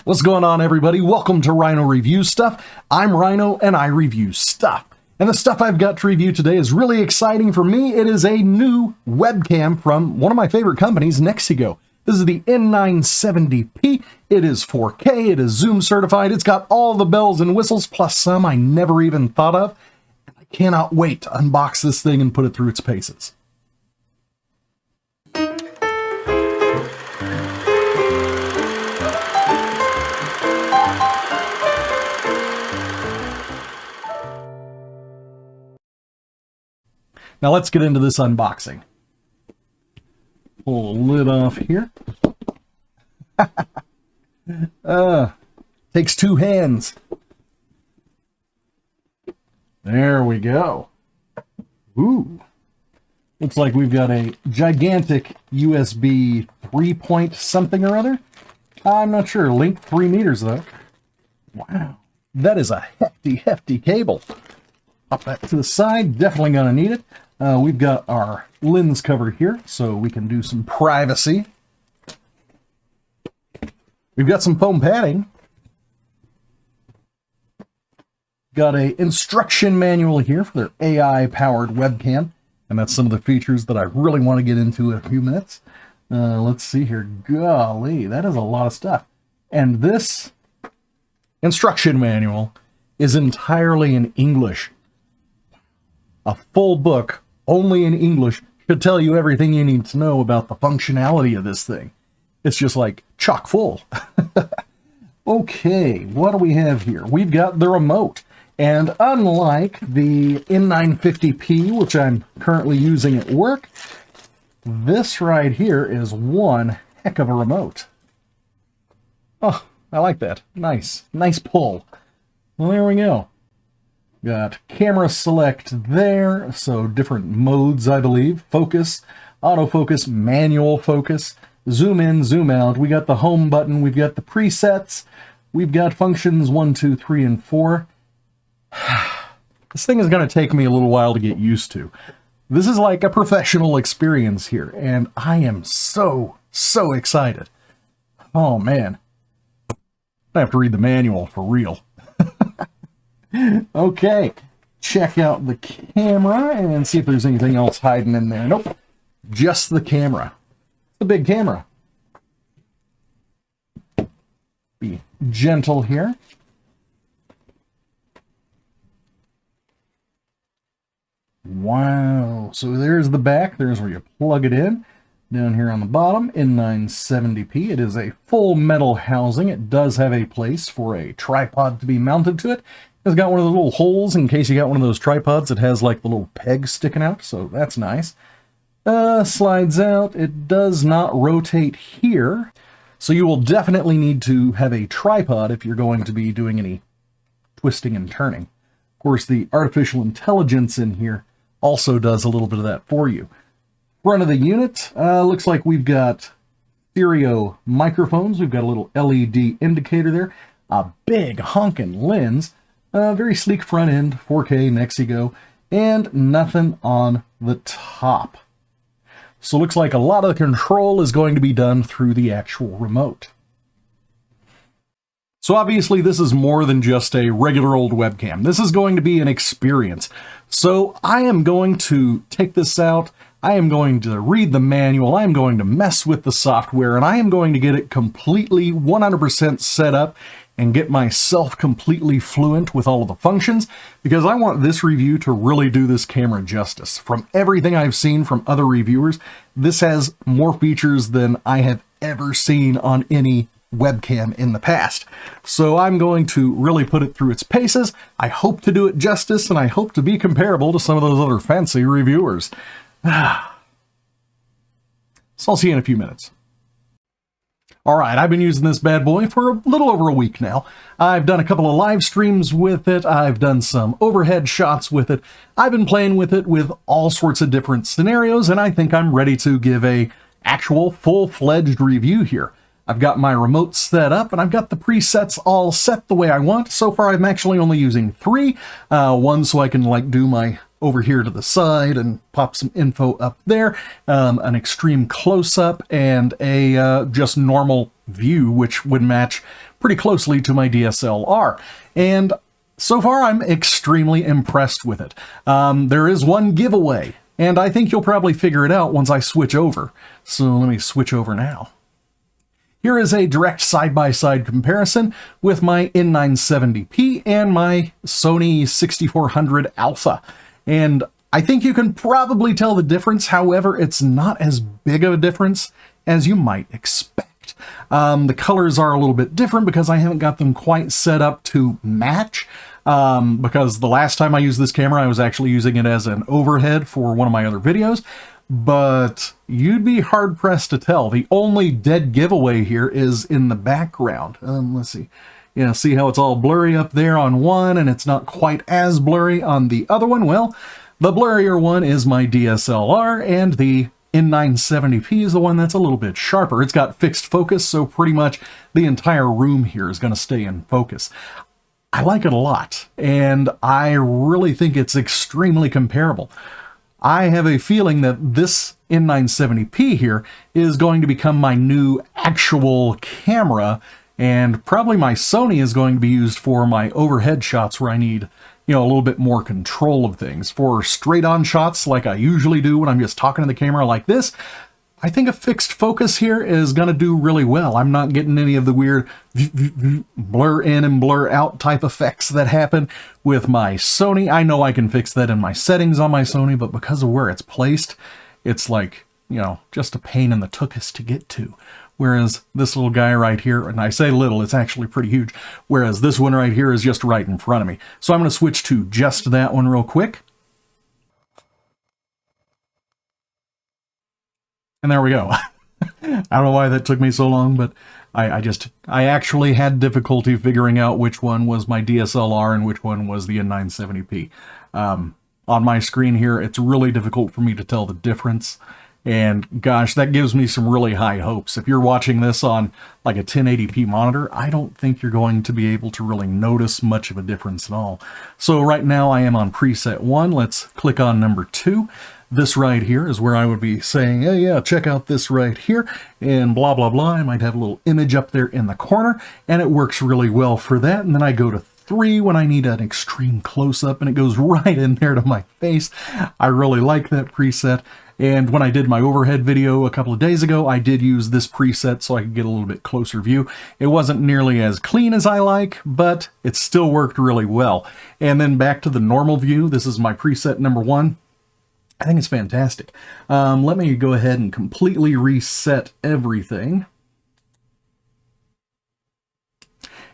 What's going on, everybody? Welcome to Rhino Review Stuff. I'm Rhino and I review stuff. And the stuff I've got to review today is really exciting for me. It is a new webcam from one of my favorite companies, NexiGo. This is the N970P. It is 4K, it is Zoom certified, it's got all the bells and whistles, plus some I never even thought of. I cannot wait to unbox this thing and put it through its paces. Now let's get into this unboxing. Pull the lid off here. Takes two hands. There we go. Ooh. Looks like we've got a gigantic USB 3-point something or other. I'm not sure. Length 3 meters though. Wow. That is a hefty cable. Pop that to the side. Definitely gonna need it. We've got our lens cover here, so we can do some privacy. We've got some foam padding. Got a instruction manual here for their AI-powered webcam, and that's some of the features that I really want to get into in a few minutes. Let's see here. Golly, that is a lot of stuff. And this instruction manual is entirely in English. A full book, only in English, should tell you everything you need to know about the functionality of this thing. It's just like chock full. Okay, what do we have here? We've got the remote. And unlike the N970P, which I'm currently using at work, this right here is one heck of a remote. Oh, I like that. Nice pull. Well, there we go. Got camera select there, so different modes, I believe. Focus, autofocus, manual focus, zoom in, zoom out. We got the home button, we've got the presets, we've got functions 1, 2, 3, and 4. This thing is going to take me a little while to get used to. This is like a professional experience here, and I am so excited. Oh man. I have to read the manual for real. Okay, check out the camera and see if there's anything else hiding in there. Nope, just the camera. The big camera. Be gentle here. Wow, so there's the back. There's where you plug it in. Down here on the bottom, N970P. It is a full metal housing. It does have a place for a tripod to be mounted to it. It's got one of the little holes in case you got one of those tripods that has like the little peg sticking out, so that's nice. Slides out. It does not rotate here, so you will definitely need to have a tripod if you're going to be doing any twisting and turning. Of course, the artificial intelligence in here also does a little bit of that for you. Front of the unit, looks like we've got stereo microphones. We've got a little LED indicator there, a big honking lens, very sleek front end, 4K NexiGo, and nothing on the top. So looks like a lot of the control is going to be done through the actual remote. So obviously this is more than just a regular old webcam. This is going to be an experience. So I am going to take this out, I am going to read the manual, I am going to mess with the software, and I am going to get it completely 100% set up and get myself completely fluent with all of the functions, because I want this review to really do this camera justice. From everything I've seen from other reviewers, this has more features than I have ever seen on any webcam in the past. So I'm going to really put it through its paces. I hope to do it justice, and I hope to be comparable to some of those other fancy reviewers. So I'll see you in a few minutes. Alright, I've been using this bad boy for a little over a week now. I've done a couple of live streams with it, I've done some overhead shots with it, I've been playing with it with all sorts of different scenarios, and I think I'm ready to give a actual full-fledged review here. I've got my remote set up, and I've got the presets all set the way I want. So far I'm actually only using 3. One so I can like do my over here to the side and pop some info up there, an extreme close-up, and a just normal view, which would match pretty closely to my DSLR. And so far, I'm extremely impressed with it. There is one giveaway, and I think you'll probably figure it out once I switch over. So let me switch over now. Here is a direct side-by-side comparison with my N970P and my Sony 6400 Alpha. And I think you can probably tell the difference. However, it's not as big of a difference as you might expect. The colors are a little bit different because I haven't got them quite set up to match. Because the last time I used this camera, I was actually using it as an overhead for one of my other videos. But you'd be hard-pressed to tell. The only dead giveaway here is in the background. Let's see. Yeah, see how it's all blurry up there on one, and it's not quite as blurry on the other one? Well, the blurrier one is my DSLR, and the N970P is the one that's a little bit sharper. It's got fixed focus, so pretty much the entire room here is going to stay in focus. I like it a lot, and I really think it's extremely comparable. I have a feeling that this N970P here is going to become my new actual camera, and probably my Sony is going to be used for my overhead shots where I need, you know, a little bit more control of things. For straight-on shots like I usually do when I'm just talking to the camera like this, I think a fixed focus here is going to do really well. I'm not getting any of the weird blur in and blur out type effects that happen with my Sony. I know I can fix that in my settings on my Sony, but because of where it's placed, it's like, you know, just a pain in the tuchus to get to. Whereas this little guy right here, and I say little, it's actually pretty huge, whereas this one right here is just right in front of me. So I'm going to switch to just that one real quick. And there we go. I don't know why that took me so long, but I actually had difficulty figuring out which one was my DSLR and which one was the N970P. On my screen here, it's really difficult for me to tell the difference. And gosh, that gives me some really high hopes. If you're watching this on like a 1080p monitor, I don't think you're going to be able to really notice much of a difference at all. So right now I am on preset 1. Let's click on number 2. This right here is where I would be saying, hey, yeah, check out this right here, and blah, blah, blah. I might have a little image up there in the corner, and it works really well for that. And then I go to 3 when I need an extreme close-up, and it goes right in there to my face. I really like that preset. And when I did my overhead video a couple of days ago, I did use this preset so I could get a little bit closer view. It wasn't nearly as clean as I like, but it still worked really well. And then back to the normal view. This is my preset number 1. I think it's fantastic. Let me go ahead and completely reset everything.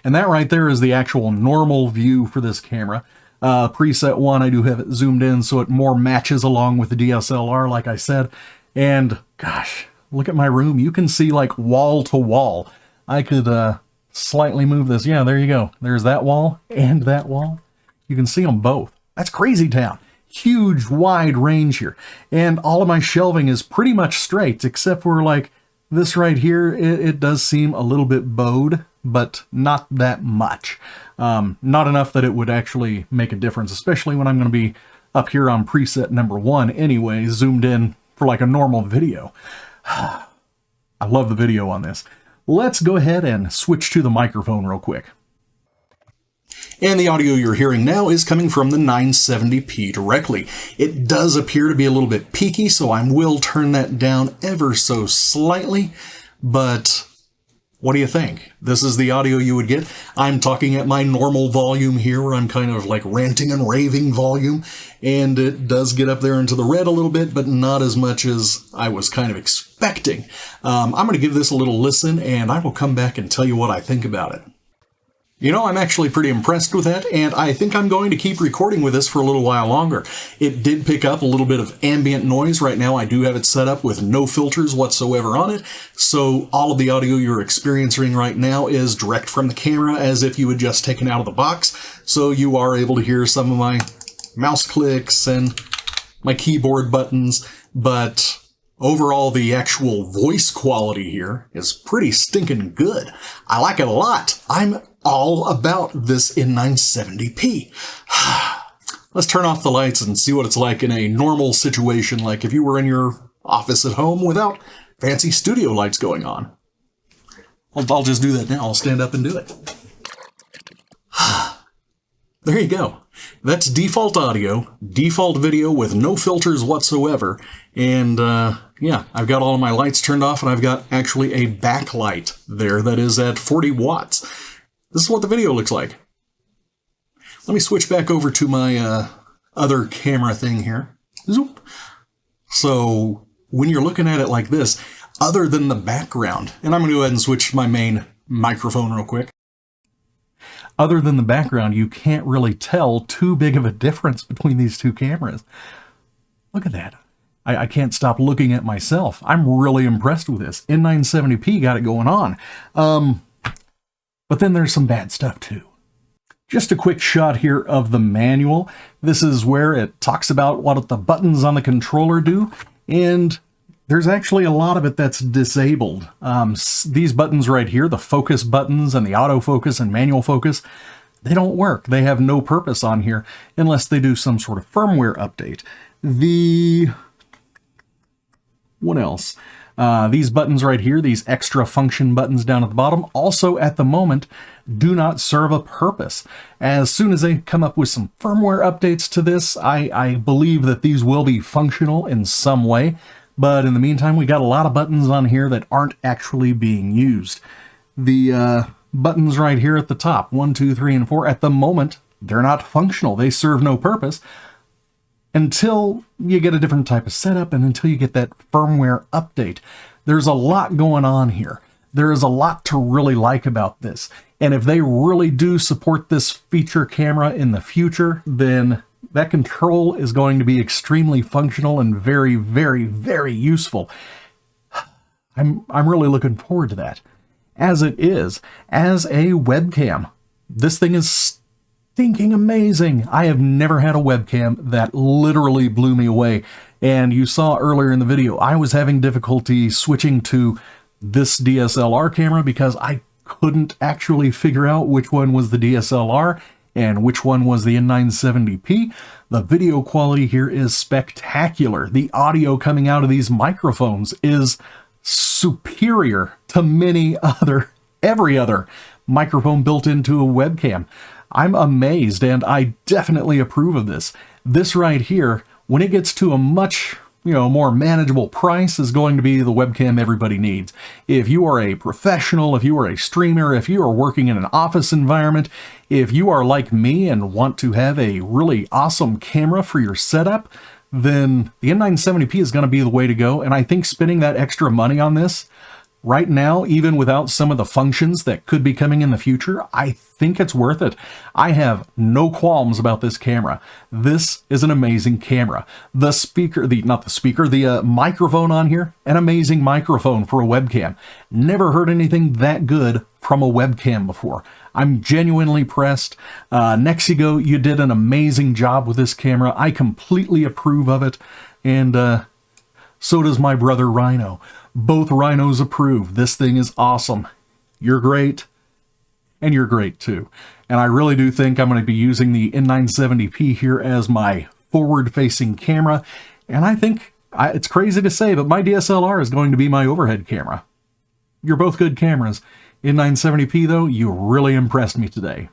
And that right there is the actual normal view for this camera. Preset 1, I do have it zoomed in so it more matches along with the DSLR, like I said. And gosh, look at my room. You can see like wall to wall. I could slightly move this. Yeah, there you go. There's that wall and that wall. You can see them both. That's crazy town. Huge wide range here, and all of my shelving is pretty much straight except for like this right here. It does seem a little bit bowed, but not that much. Not enough that it would actually make a difference, especially when I'm going to be up here on preset number 1 anyway, zoomed in for like a normal video. I love the video on this. Let's go ahead and switch to the microphone real quick. And the audio you're hearing now is coming from the 970p directly. It does appear to be a little bit peaky, so I will turn that down ever so slightly. But what do you think? This is the audio you would get. I'm talking at my normal volume here, where I'm kind of like ranting and raving volume. And it does get up there into the red a little bit, but not as much as I was kind of expecting. I'm going to give this a little listen, and I will come back and tell you what I think about it. You know, I'm actually pretty impressed with that, and I think I'm going to keep recording with this for a little while longer. It did pick up a little bit of ambient noise. Right now I do have it set up with no filters whatsoever on it, so all of the audio you're experiencing right now is direct from the camera, as if you had just taken out of the box, so you are able to hear some of my mouse clicks and my keyboard buttons, but overall, the actual voice quality here is pretty stinking good. I like it a lot. I'm all about this N970P. Let's turn off the lights and see what it's like in a normal situation, like if you were in your office at home without fancy studio lights going on. I'll just do that now. I'll stand up and do it. There you go. That's default audio, default video with no filters whatsoever. And yeah, I've got all of my lights turned off, and I've got actually a backlight there that is at 40 watts. This is what the video looks like. Let me switch back over to my other camera thing here. Zoop. So when you're looking at it like this, other than the background, and I'm going to go ahead and switch my main microphone real quick. Other than the background, you can't really tell too big of a difference between these two cameras. Look at that. I can't stop looking at myself. I'm really impressed with this. N970P got it going on. But then there's some bad stuff too. Just a quick shot here of the manual. This is where it talks about what the buttons on the controller do, and there's actually a lot of it that's disabled. These buttons right here, the focus buttons and the autofocus and manual focus, they don't work. They have no purpose on here unless they do some sort of firmware update. What else? These buttons right here, these extra function buttons down at the bottom, also at the moment do not serve a purpose. As soon as they come up with some firmware updates to this, I believe that these will be functional in some way. But in the meantime, we got a lot of buttons on here that aren't actually being used. The buttons right here at the top, 1, 2, 3, and 4, at the moment, they're not functional. They serve no purpose until you get a different type of setup and until you get that firmware update. There's a lot going on here. There is a lot to really like about this. And if they really do support this feature camera in the future, then that control is going to be extremely functional and very, very, very useful. I'm really looking forward to that. As it is, as a webcam, this thing is stinking amazing. I have never had a webcam that literally blew me away. And you saw earlier in the video, I was having difficulty switching to this DSLR camera because I couldn't actually figure out which one was the DSLR and which one was the N970P. The video quality here is spectacular. The audio coming out of these microphones is superior to every other microphone built into a webcam. I'm amazed, and I definitely approve of this. This right here, when it gets to a much more manageable price, is going to be the webcam everybody needs. If you are a professional, if you are a streamer, if you are working in an office environment, if you are like me and want to have a really awesome camera for your setup, then the N970P is going to be the way to go. And I think spending that extra money on this right now, even without some of the functions that could be coming in the future, I think it's worth it. I have no qualms about this camera. This is an amazing camera. The microphone on here, an amazing microphone for a webcam. Never heard anything that good from a webcam before. I'm genuinely impressed. NexiGo, you did an amazing job with this camera. I completely approve of it. And so does my brother Rhino. Both Rhinos approve. This thing is awesome. You're great, and you're great too. And I really do think I'm going to be using the N970P here as my forward-facing camera. And I think, it's crazy to say, but my DSLR is going to be my overhead camera. You're both good cameras. N970P though, you really impressed me today.